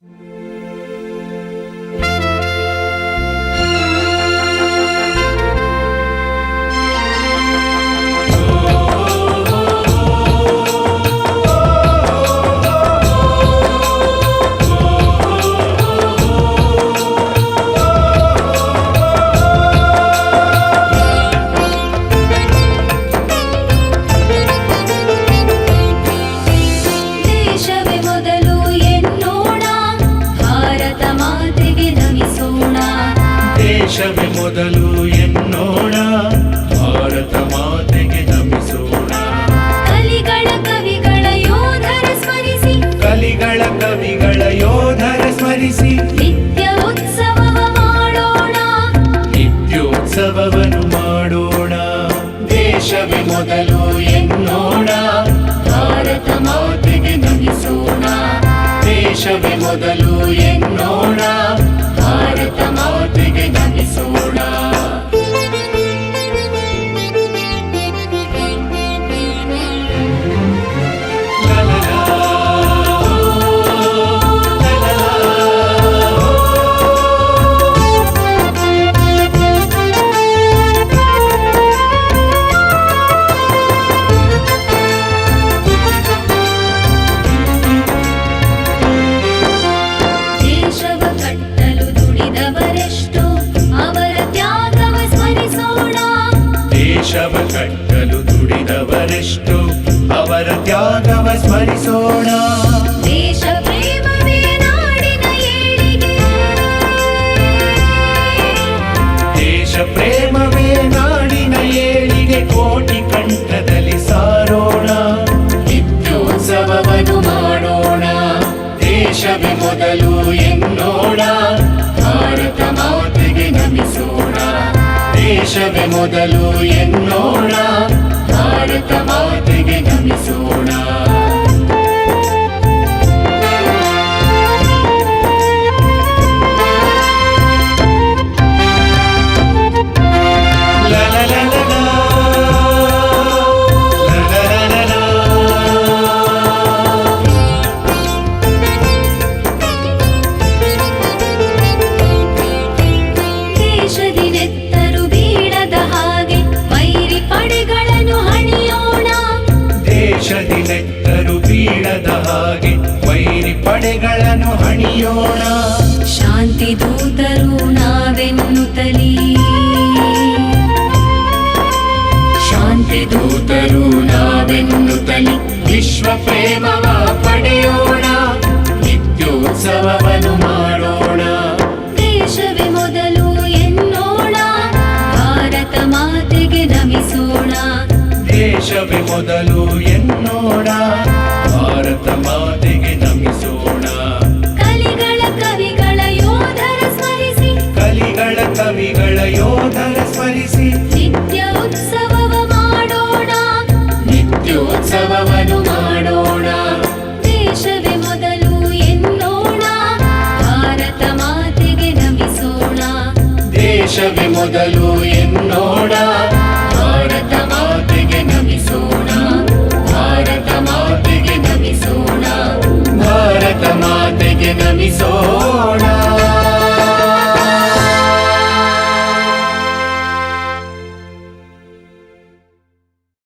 ದೇಶವೇ ಮೊದಲು ಎನ್ನೋಣ, ಭಾರತ ಮಾತೆಗೆ ನಮಿಸೋಣ. ಕಲಿಗಳ ಕವಿಗಳ ಯೋಧರ ಸ್ಮರಿಸಿ, ಕಲಿಗಳ ಕವಿಗಳ ಯೋಧರ ಸ್ಮರಿಸಿ, ನಿತ್ಯ ಉತ್ಸವವ ಮಾಡೋಣ, ನಿತ್ಯೋತ್ಸವವನ್ನು ಮಾಡೋಣ. ದೇಶವೇ ಮೊದಲು ಎನ್ನೋಣ, ಭಾರತ ಮಾತೆಗೆ ನಮಿಸೋಣ. ದೇಶವೇ ಮೊದಲು ಎನ್ನೋಣ, ಭಾರತ ಮಾತೆಗೆ ನಮಿಸೋಣ. ದೇಶವ ಕಟ್ಟಲು ದುಡಿದವರೆಷ್ಟು ಅವರ ತ್ಯಾಗವ ಸ್ಮರಿಸೋಣ. ದೇಶವ ಕಟ್ಟಲು ದುಡಿದವರೆಷ್ಟು ಅವರ ತ್ಯಾಗವ ಸ್ಮರಿಸೋಣ. ದೇಶ ಪ್ರೇಮವೇ ನಾಡಿನ ಏಳಿಗೆ, ದೇಶ ಪ್ರೇಮವೇ ನಾಡಿನ ಏಳಿಗೆ, ಕೋಟಿ ಕಂಠದಲ್ಲಿ ಸಾರೋಣ, ನಿತ್ಯೋತ್ಸವವನ್ನು ಮಾಡೋಣ. ದೇಶವೇ ಮೊದಲು ಎನ್ನೋಣ, ಭಾರತ ಮಾತೆಗೆ ನಮಿಸೋಣ. ದೇಶವೇ ಮೊದಲು ಎನ್ನೋಣ, ಭಾರತ ಮಾತೆಗೆ ನಮಿಸೋಣ. ದೇಶದಿನೆತ್ತರು ಬೀಳದ ಹಾಗೆ ವೈರಿ ಪಡೆಗಳನ್ನು ಹಣಿಯೋಣ. ದೇಶದಿನೆತ್ತರು ಬೀಳದ ಹಾಗೆ ವೈರಿ ಪಡೆಗಳನ್ನು ಹಣಿಯೋಣ. ಶಾಂತಿ ದೂತರು ನಾವೆನ್ನುತ್ತಲೀ, ಶಾಂತಿ ದೂತರು ನಾವೆನ್ನುತ್ತಲೇ ವಿಶ್ವ ಪ್ರೇಮವ ಪಡೆಯೋಣ, ನಿತ್ಯೋತ್ಸವವನ್ನು ಮಾಡೋಣ. ದೇಶವೇ ಮೊದಲು ಎನ್ನೋಣ, ಭಾರತ ಮಾತೆಗೆ ನಮಿಸೋಣ. ದೇಶವೇ ಮೊದಲು ಎನ್ನೋಣ, ಭಾರತ ಮಾತೆಗೆ ನಮಿಸೋಣ. ಕಲಿಗಳ ಕವಿಗಳ ಯೋಧರ ಸ್ಮರಿಸಿ, ಕಲಿಗಳ ಕವಿಗಳ ಯೋಧರ ಸ್ಮರಿಸಿ, ನಿತ್ಯ ಉತ್ಸವವ ಮಾಡೋಣ, ನಿತ್ಯೋತ್ಸವವನ್ನು ಮಾಡೋಣ. ದೇಶವೇ ಮೊದಲು ಎನ್ನೋಣ, ಭಾರತ ಮಾತೆಗೆ ನಮಿಸೋಣ. ದೇಶವೇ ಮೊದಲು